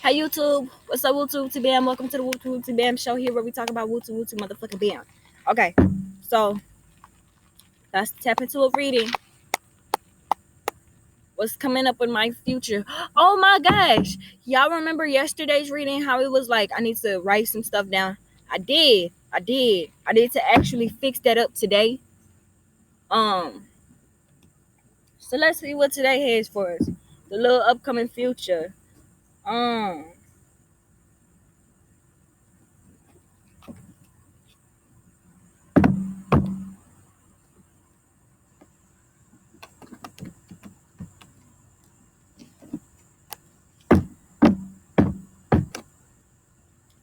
Hey YouTube, what's up Wootu to Bam? Welcome to the Wootu to Bam show here where we talk about Wootu motherfucking Bam. Okay, so let's tap into a reading. What's coming up in my future? Oh my gosh, y'all remember yesterday's reading? How it was like I need to write some stuff down. I did. I need to actually fix that up today. Um, so let's see what today has for us. The little upcoming future. Um.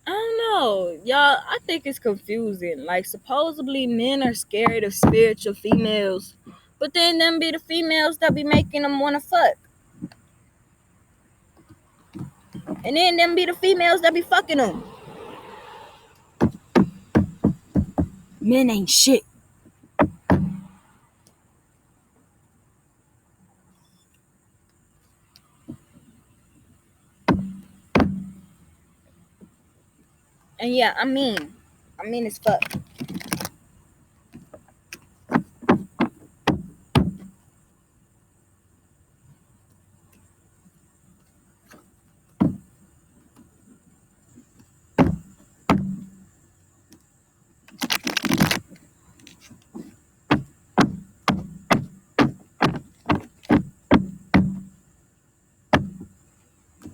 I don't know, y'all. I think it's confusing. Like, supposedly men are scared of spiritual females, but then them be the females that be making them wanna fuck, and then them be the females that be fucking them. Men ain't shit. And yeah, I mean as fuck.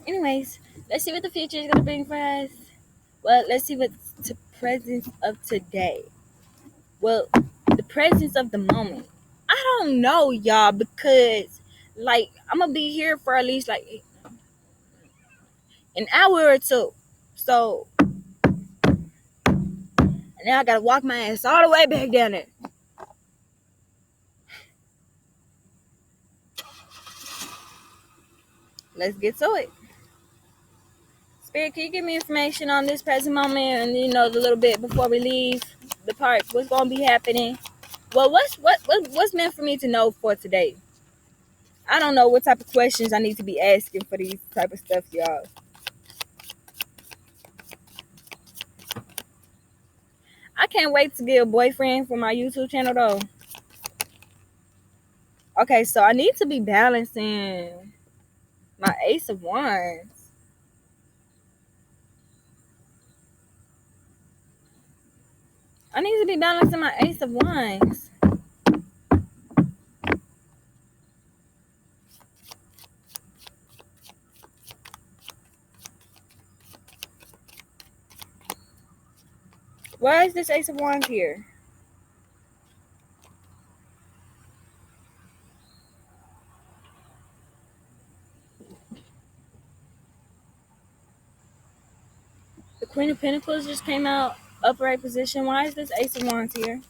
Anyways, let's see what the future is gonna bring for us. Well, let's see what's the presence of today. Well, the presence of the moment. I don't know, y'all, because like I'm gonna be here for at least like an hour or two. So now I gotta walk my ass all the way back down there. Let's get to it. Spirit, can you give me information on this present moment and the little bit before we leave the park? What's gonna be happening? Well, what's meant for me to know for today? I don't know what type of questions I need to be asking for these type of stuff, y'all. I can't wait to get a boyfriend for my YouTube channel though. Okay, so I need to be balancing my Ace of Wands. I need to be balancing my Ace of Wands. Why is this Ace of Wands here? The Queen of Pentacles just came out upright position. Why is this Ace of Wands here?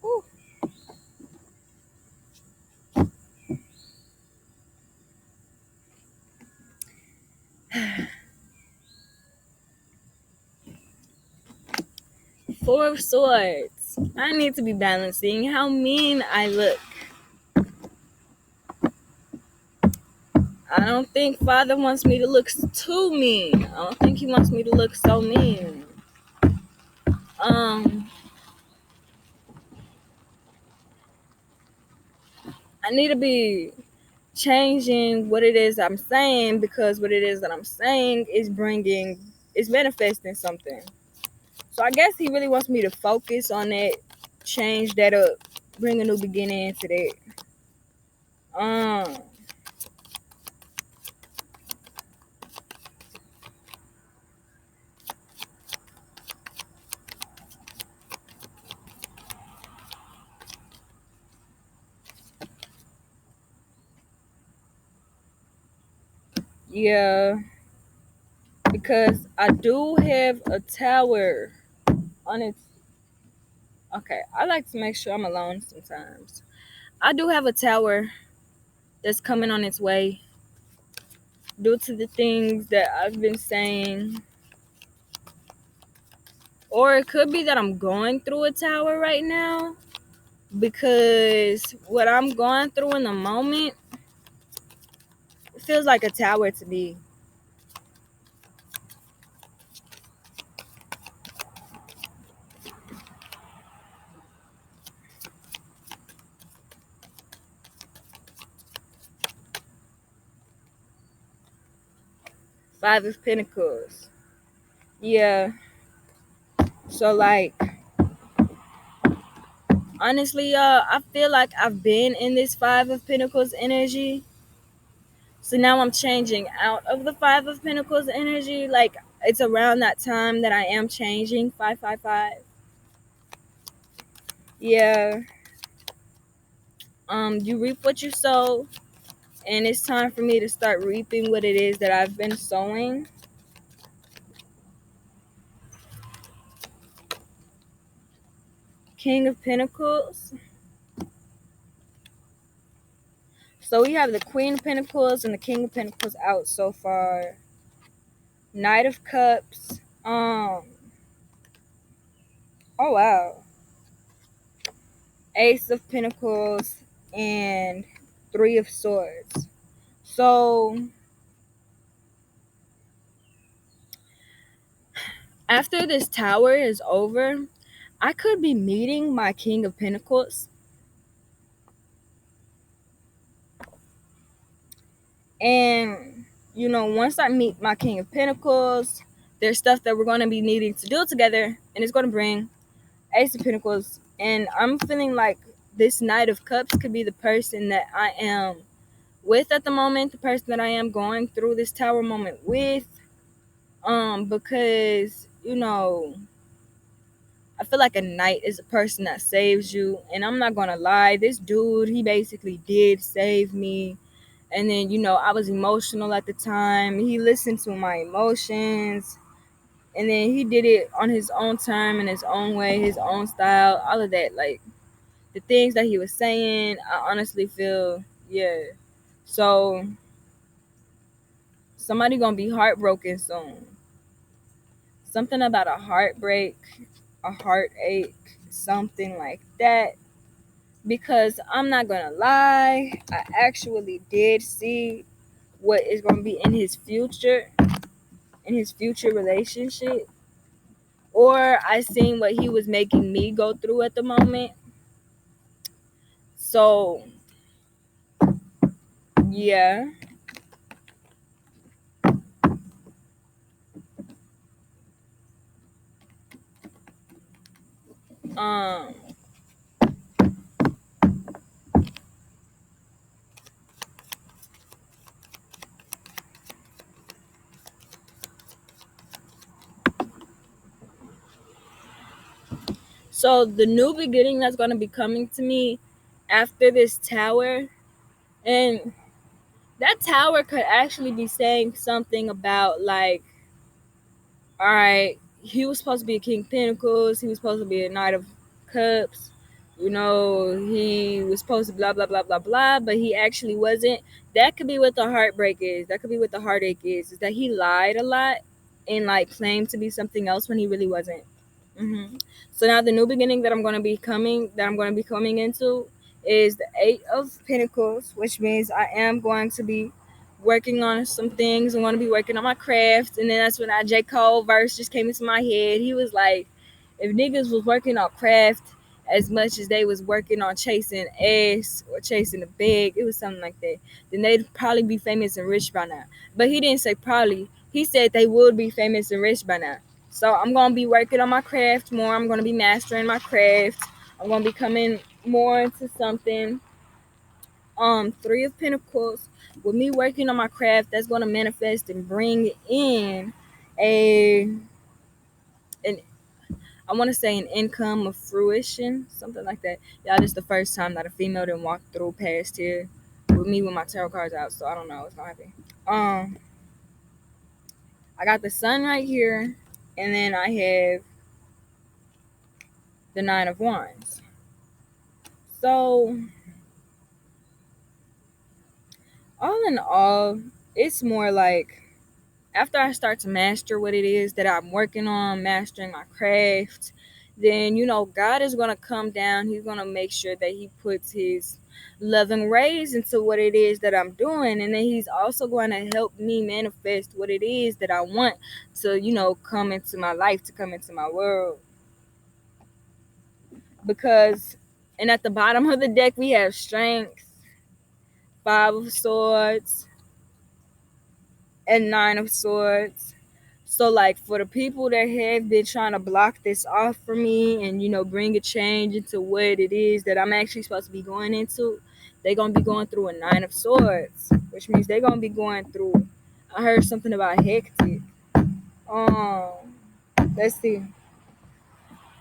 Ooh. Four of Swords. I need to be balancing how mean I look. I don't think Father wants me to look too mean. I don't think he wants me to look so mean. I need to be changing what it is I'm saying, because what it is that I'm saying is manifesting something. So I guess he really wants me to focus on that, change that up, bring a new beginning into that. Um, yeah, because I do have a tower on its. Okay, I like to make sure I'm alone sometimes. I do have a tower that's coming on its way due to the things that I've been saying. Or it could be that I'm going through a tower right now, because what I'm going through in the moment, it feels like a tower to me. Five of Pentacles. Yeah. So like, honestly, I feel like I've been in this Five of Pentacles energy. So now I'm changing out of the Five of Pentacles energy. Like, it's around that time that I am changing. 555. Yeah. You reap what you sow, and it's time for me to start reaping what it is that I've been sowing. King of Pentacles. So we have the Queen of Pentacles and the King of Pentacles out so far. Knight of Cups. Oh wow. Ace of Pentacles and Three of Swords. So after this tower is over, I could be meeting my King of Pentacles. And, once I meet my King of Pentacles, there's stuff that we're going to be needing to do together, and it's going to bring Ace of Pentacles. And I'm feeling like this Knight of Cups could be the person that I am with at the moment, the person that I am going through this tower moment with. Because, I feel like a knight is a person that saves you. And I'm not going to lie, this dude, he basically did save me. And then, I was emotional at the time. He listened to my emotions. And then he did it on his own time, in his own way, his own style, all of that. Like, the things that he was saying, I honestly feel, yeah. So, somebody gonna be heartbroken soon. Something about a heartbreak, a heartache, something like that. Because I'm not gonna lie, I actually did see what is gonna be in his future relationship. Or I seen what he was making me go through at the moment. So yeah. Um so the new beginning that's gonna be coming to me after this tower, and that tower could actually be saying something about like, all right, he was supposed to be a King of Pentacles, he was supposed to be a Knight of Cups, he was supposed to blah blah blah blah blah, but he actually wasn't. That could be what the heartbreak is. That could be what the heartache is that he lied a lot and like claimed to be something else when he really wasn't. So now the new beginning that I'm going to be coming into is the Eight of Pentacles, which means I am going to be working on some things. I'm going to be working on my craft, and then that's when that J. Cole verse just came into my head. He was like, if niggas was working on craft as much as they was working on chasing ass or chasing a bag, it was something like that, then they'd probably be famous and rich by now. But he didn't say probably. He said they would be famous and rich by now. So I'm gonna be working on my craft more. I'm gonna be mastering my craft. I'm gonna be coming more into something. Three of Pentacles. With me working on my craft, that's gonna manifest and bring in a an I want to say an income of fruition, something like that. Yeah, this is the first time that a female didn't walk through past here with me with my tarot cards out, so I don't know what's gonna happen. I got the sun right here, and then I have the Nine of Wands. So All in all, it's more like after I start to master what it is that I'm working on, mastering my craft, then God is gonna come down. He's gonna make sure that He puts His loving rays into what it is that I'm doing, and then He's also going to help me manifest what it is that I want to, come into my life, to come into my world. Because, and at the bottom of the deck we have strength, Five of Swords, and Nine of Swords. So, like, for the people that have been trying to block this off for me and, bring a change into what it is that I'm actually supposed to be going into, they're going to be going through a Nine of Swords, which means they're going to be going through. I heard something about hectic. Um, let's see.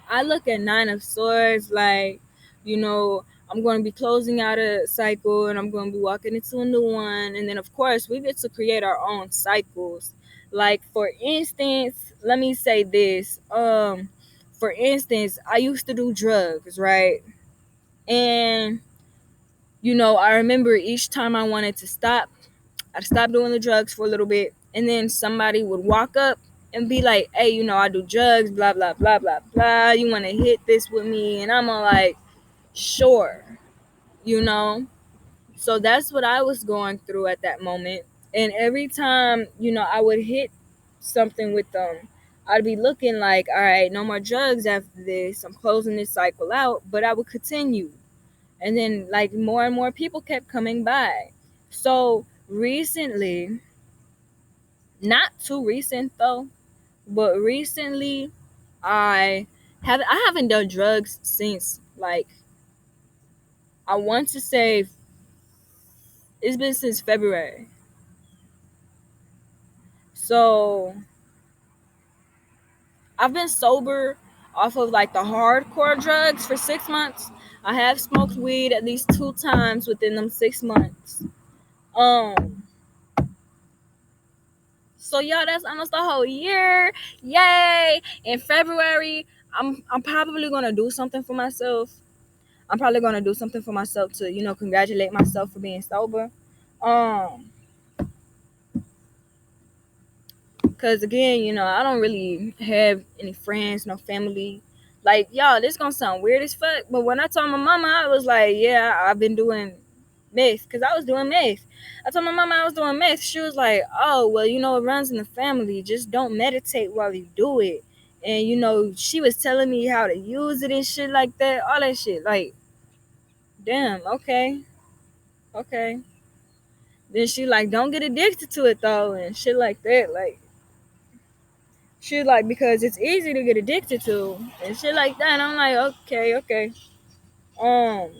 I look at Nine of Swords like, I'm going to be closing out a cycle and I'm going to be walking into a new one. And then, of course, we get to create our own cycles. Like, for instance, let me say this. For instance, I used to do drugs, right? And, I remember each time I wanted to stop, I'd stop doing the drugs for a little bit. And then somebody would walk up and be like, hey, I do drugs, blah, blah, blah, blah, blah. You want to hit this with me? And I'm all like, sure, you know? So that's what I was going through at that moment. And every time, I would hit something with them, I'd be looking like, all right, no more drugs after this. I'm closing this cycle out. But I would continue. And then, like, more and more people kept coming by. So recently, not too recent though, but recently I haven't done drugs since, like, I want to say it's been since February. So I've been sober off of like the hardcore drugs for 6 months. I have smoked weed at least 2 times within them 6 months. Um so yeah, that's almost a whole year. Yay! In February, I'm probably gonna do something for myself. I'm probably gonna do something for myself to, congratulate myself for being sober. Um, Cause again, I don't really have any friends, no family. Like, y'all, this gonna sound weird as fuck, but when I told my mama, I was like, yeah, I've been doing meth, cause I was doing meth. I told my mama I was doing meth. She was like, oh, well, it runs in the family. Just don't meditate while you do it. And she was telling me how to use it and shit like that, all that shit. Like, damn, okay, okay. Then she like, don't get addicted to it though, and shit like that. Like, she like, because it's easy to get addicted to and shit like that. And I'm like, okay, okay. Um,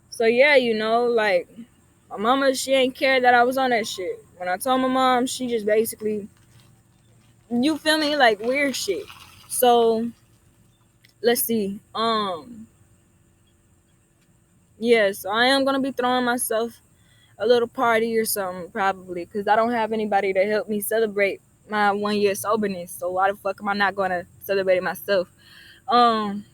so yeah, like, my mama, she ain't care that I was on that shit. When I told my mom, she just basically, you feel me, like, weird shit. So let's see. Yeah, so I am gonna be throwing myself a little party or something probably, because I don't have anybody to help me celebrate my 1 year soberness. So why the fuck am I not gonna celebrate it myself? Um,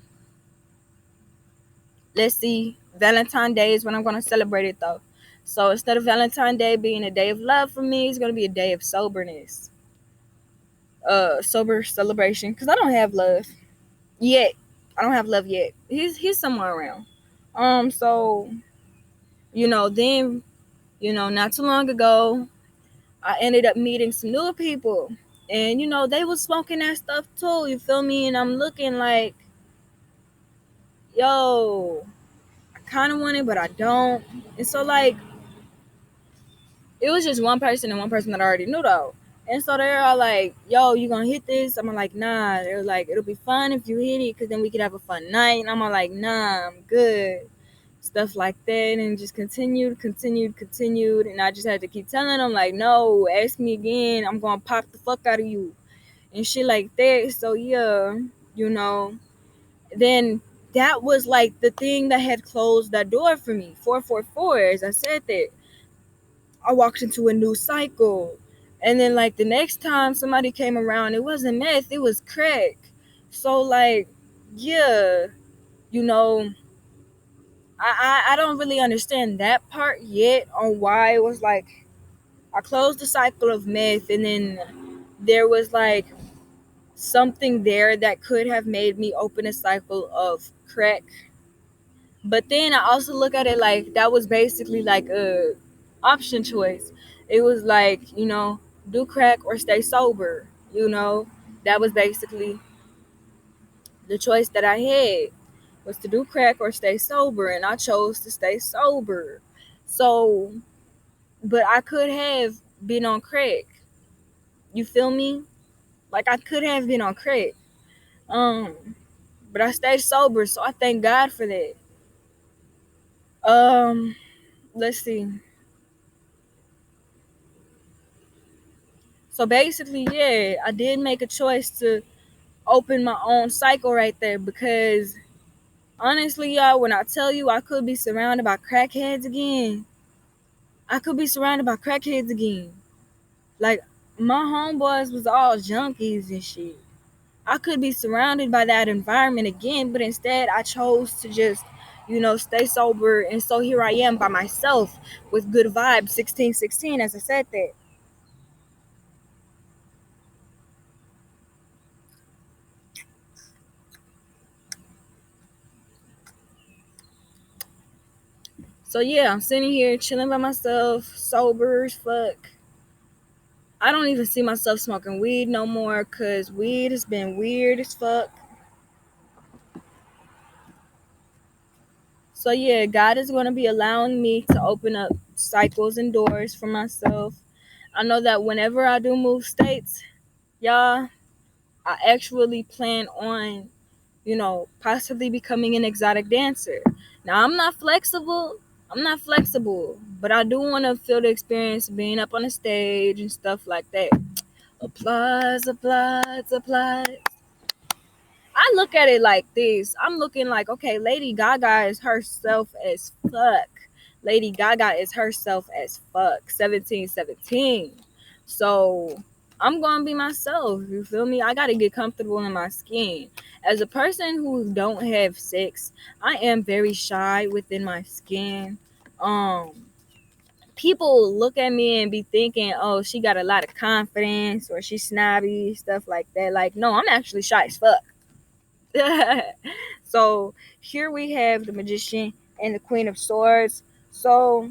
let's see. Valentine's Day is when I'm gonna celebrate it though. So instead of Valentine's Day being a day of love for me, it's gonna be a day of soberness. Sober celebration, because I don't have love yet. I don't have love yet. He's somewhere around. So then not too long ago, I ended up meeting some new people, and they was smoking that stuff too. You feel me? And I'm looking like, yo, I kind of want it, but I don't. And so, like, it was just one person and one person that I already knew though. And so they're all like, yo, you gonna hit this? I'm like, nah. They're like, it'll be fun if you hit it, because then we could have a fun night. And I'm all like, nah, I'm good. Stuff like that. And just continued. And I just had to keep telling them, like, no, ask me again. I'm gonna pop the fuck out of you. And shit like that. So yeah, you know. Then that was like the thing that had closed that door for me. 444, as I said that. I walked into a new cycle. And then, like, the next time somebody came around, it wasn't meth, it was crack. So, like, yeah, you know, I don't really understand that part yet on why it was like I closed the cycle of meth and then there was like something there that could have made me open a cycle of crack. But then I also look at it like that was basically like a option choice. It was like, do crack or stay sober, That was basically the choice that I had was to do crack or stay sober and I chose to stay sober. So, but I could have been on crack. You feel me? Like I could have been on crack. Um, but I stayed sober, so I thank God for that. Um, let's see. So basically, yeah, I did make a choice to open my own cycle right there because honestly, y'all, when I tell you I could be surrounded by crackheads again, I could be surrounded by crackheads again. Like my homeboys was all junkies and shit. I could be surrounded by that environment again, but instead I chose to just, stay sober. And so here I am by myself with good vibes, 1616, as I said that. So yeah, I'm sitting here chilling by myself, sober as fuck. I don't even see myself smoking weed no more because weed has been weird as fuck. So yeah, God is going to be allowing me to open up cycles and doors for myself. I know that whenever I do move states, y'all, I actually plan on, possibly becoming an exotic dancer. Now I'm not flexible. But I do want to feel the experience of being up on the stage and stuff like that. Applause, applause, applause. I look at it like this. I'm looking like, okay, Lady Gaga is herself as fuck. Lady Gaga is herself as fuck. 1717. So I'm gonna be myself. You feel me? I gotta get comfortable in my skin. As a person who don't have sex, I am very shy within my skin. Um, People look at me and be thinking, oh, she got a lot of confidence or she's snobby, stuff like that. Like, no, I'm actually shy as fuck. So here we have the magician and the queen of swords. So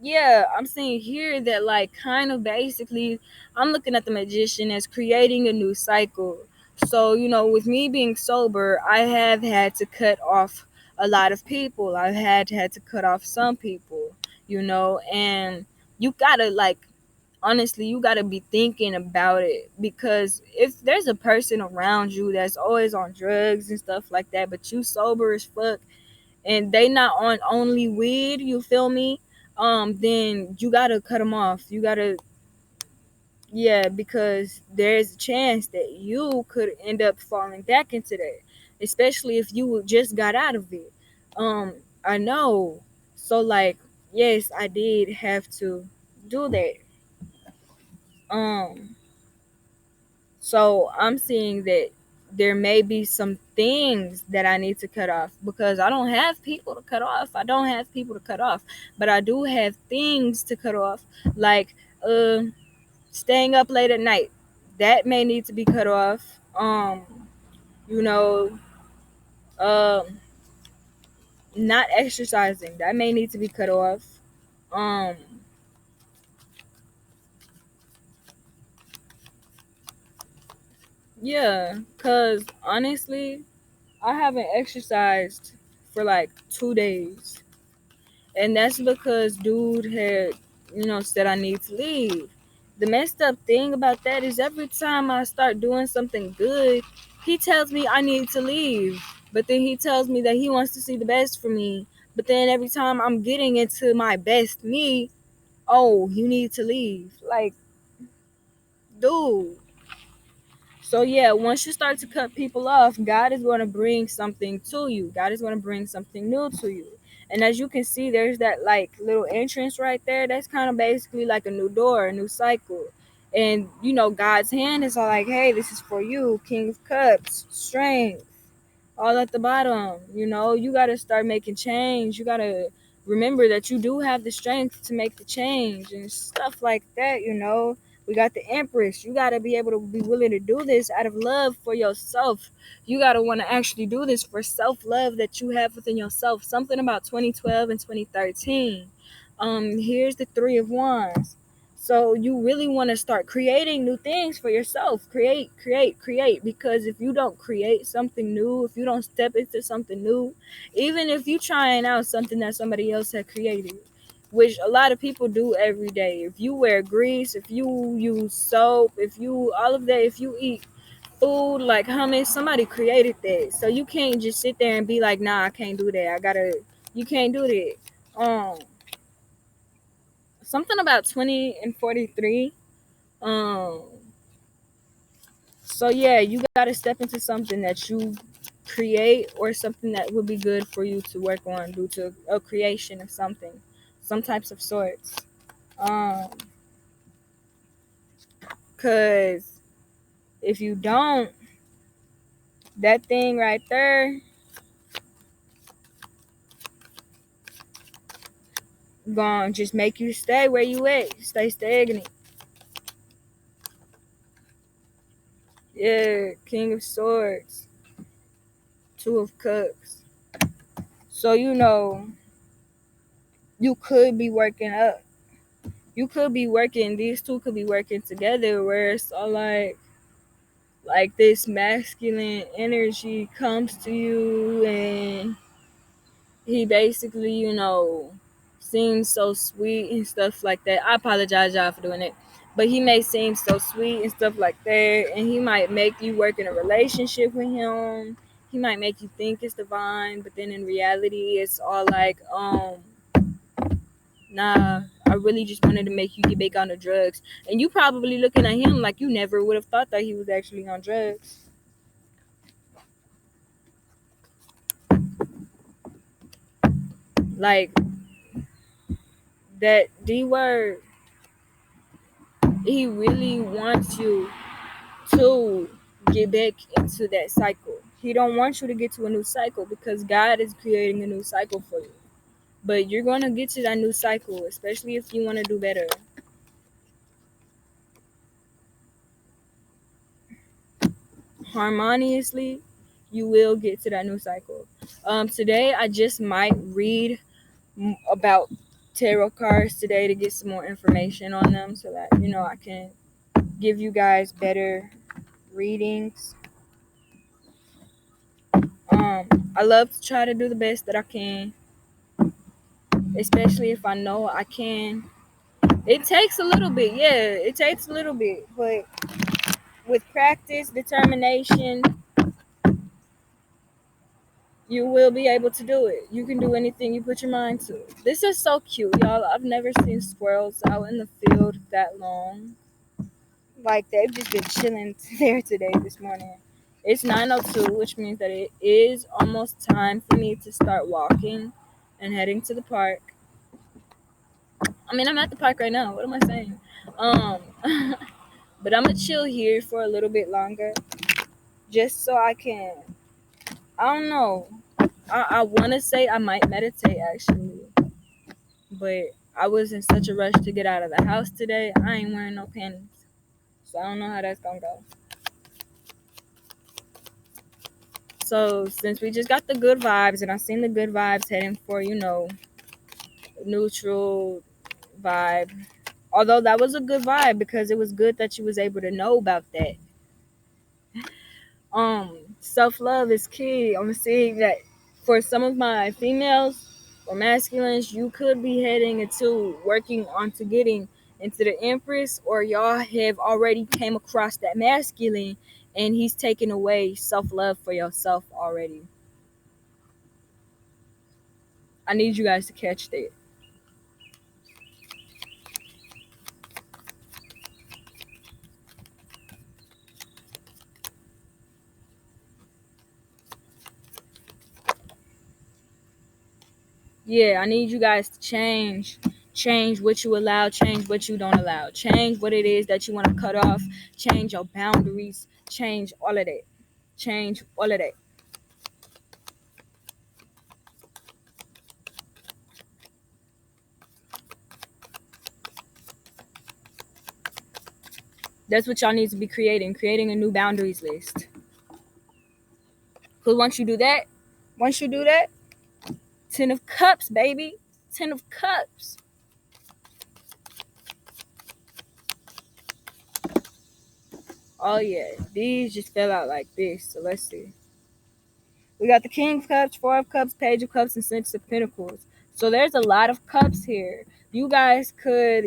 yeah, I'm seeing here that like kind of basically I'm looking at the magician as creating a new cycle. So, with me being sober, I have had to cut off a lot of people. I've had to cut off some people, and you gotta like honestly, you got to be thinking about it because if there's a person around you that's always on drugs and stuff like that, but you sober as fuck and they not on only weed, you feel me? Then you got to cut them off. You got to, yeah, because there's a chance that you could end up falling back into that, especially if you just got out of it. Um, I know. So, like, yes, I did have to do that. Um, So I'm seeing that there may be some things that I need to cut off because I don't have people to cut off. I don't have people to cut off, but I do have things to cut off, like uh, staying up late at night. That may need to be cut off. You know, um, not exercising. That may need to be cut off. Um, yeah, cause honestly, I haven't exercised for like 2 days. And that's because dude had, said I need to leave. The messed up thing about that is every time I start doing something good, he tells me I need to leave. But then he tells me that he wants to see the best for me. But then every time I'm getting into my best me, oh, you need to leave. Like, dude. So yeah, once you start to cut people off, God is going to bring something to you. God is going to bring something new to you. And as you can see, there's that like little entrance right there. That's kind of basically like a new door, a new cycle. And God's hand is all like, hey, this is for you, King of Cups, strength. all at the bottom. You got to start making change. You got to remember that you do have the strength to make the change and stuff like that. We got the Empress. You got to be able to be willing to do this out of love for yourself. You got to want to actually do this for self-love that you have within yourself. Something about 2012 and 2013. Here's the Three of Wands. So you really want to start creating new things for yourself. Create. Because if you don't create something new, if you don't step into something new, even if you trying out something that somebody else had created, which a lot of people do every day. If you wear grease, if you use soap, if you all of that, if you eat food like hummus, somebody created that. So you can't just sit there and be like, nah, I can't do that. You can't do that. Um, Something about 20 and 43. Um, so yeah, you gotta step into something that you create or something that would be good for you to work on due to a creation of something, some types of sorts. Um, Cause if you don't, that thing right there gonna just make you stay where you at, stay stagnant. Yeah, King of Swords, Two of Cups. So you could be working up. You could be working. These two could be working together, where it's all like this masculine energy comes to you, and he basically, seems so sweet and stuff like that. I apologize, y'all, for doing it. But he may seem so sweet and stuff like that, and he might make you work in a relationship with him. He might make you think it's divine, but then in reality, it's all like, nah, I really just wanted to make you get back on the drugs. And you probably looking at him like you never would have thought that he was actually on drugs. Like that D word, he really wants you to get back into that cycle. He don't want you to get to a new cycle because God is creating a new cycle for you. But you're gonna get to that new cycle, especially if you want to do better. Harmoniously, you will get to that new cycle. Today I just might read about tarot cards today to get some more information on them so that I can give you guys better readings. I love to try to do the best that I can, especially if I know I can. It takes a little bit, yeah, it takes a little bit, but with practice, determination, you will be able to do it. You can do anything you put your mind to. This is so cute, y'all. I've never seen squirrels out in the field that long. Like they've just been chilling there today this morning. It's 9:02, which means that it is almost time for me to start walking and heading to the park. I mean, I'm at the park right now. What am I saying? Um, but I'm gonna chill here for a little bit longer, just so I can. I don't know. I want to say I might meditate actually, but I was in such a rush to get out of the house today. I ain't wearing no panties, so I don't know how that's gonna go. So since we just got the good vibes, and I seen the good vibes heading for neutral vibe. Although that was a good vibe because it was good that you was able to know about that. Self-love is key. I'm seeing that for some of my females or masculines, you could be heading into working on to getting into the Empress, or y'all have already came across that masculine and he's taken away self-love for yourself already. I need you guys to catch that. Yeah, I need you guys to change what you allow, change what you don't allow, change what it is that you want to cut off, change your boundaries, change all of that, change all of that. That's what y'all need to be creating a new boundaries list. Because once you do that, 10 of cups, baby. 10 of cups. Oh yeah, these just fell out like this. So let's see. We got the King of Cups, Four of Cups, Page of Cups, and Six of Pentacles. So there's a lot of cups here. You guys could,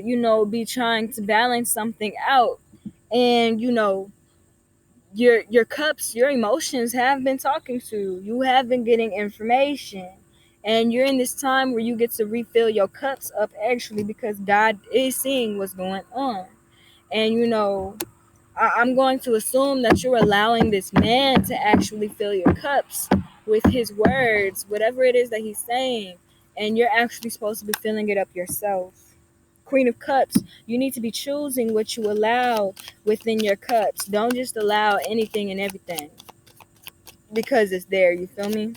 be trying to balance something out. And, your cups, your emotions have been talking to you. You have been getting information. And you're in this time where you get to refill your cups up actually because God is seeing what's going on. And I'm going to assume that you're allowing this man to actually fill your cups with his words, whatever it is that he's saying, and you're actually supposed to be filling it up yourself. Queen of Cups, you need to be choosing what you allow within your cups. Don't just allow anything and everything because it's there, you feel me?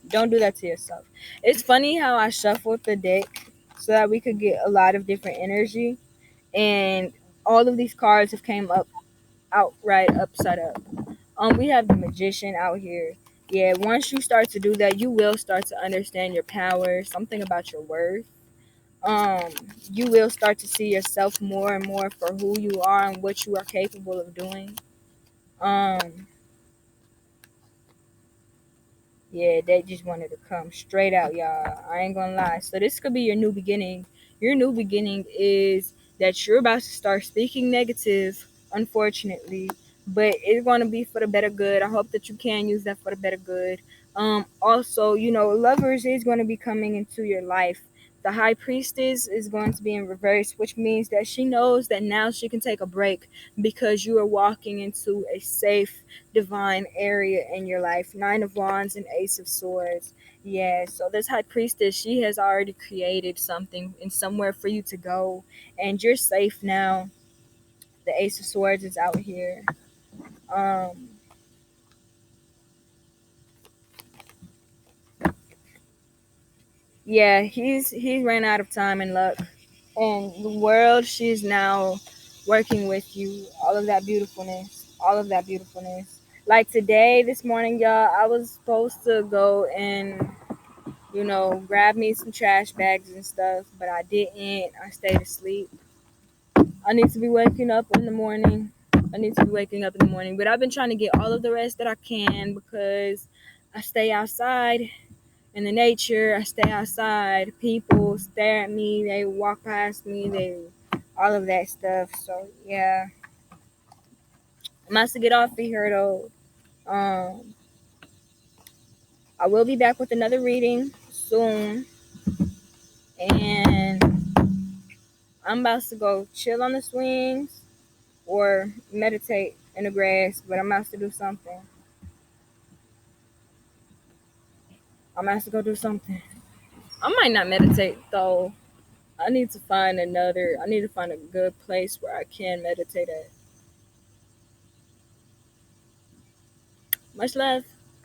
Don't do that to yourself. It's funny how I shuffled the deck so that we could get a lot of different energy, and all of these cards have came up outright upside up. We have the Magician out here. Yeah, once you start to do that, you will start to understand your power, something about your worth. Um, you will start to see yourself more and more for who you are and what you are capable of doing. Um, yeah, they just wanted to come straight out, y'all. I ain't gonna lie. So this could be your new beginning. Your new beginning is that you're about to start speaking negative, unfortunately, but it's gonna be for the better good. I hope that you can use that for the better good. Also, lovers is gonna be coming into your life. The high priestess is going to be in reverse, which means that she knows that now she can take a break because you are walking into a safe divine area in your life. Nine of Wands and Ace of Swords. Yeah, so this high priestess, she has already created something and somewhere for you to go, and you're safe now. The Ace of Swords is out here. Um, yeah, he's ran out of time and luck, and the world, she's now working with you. All of that beautifulness, all of that beautifulness. Like today, this morning, y'all, I was supposed to go and grab me some trash bags and stuff, but I didn't. I stayed asleep. I need to be waking up in the morning. I need to be waking up in the morning, but I've been trying to get all of the rest that I can because I stay outside in the nature. I stay outside. People stare at me. They walk past me. They all of that stuff. So yeah, I must get off of here though. Um, I will be back with another reading soon, and I'm about to go chill on the swings or meditate in the grass, but I'm about to do something. I'm about to go do something. I might not meditate though. I need to find a good place where I can meditate at. Much love.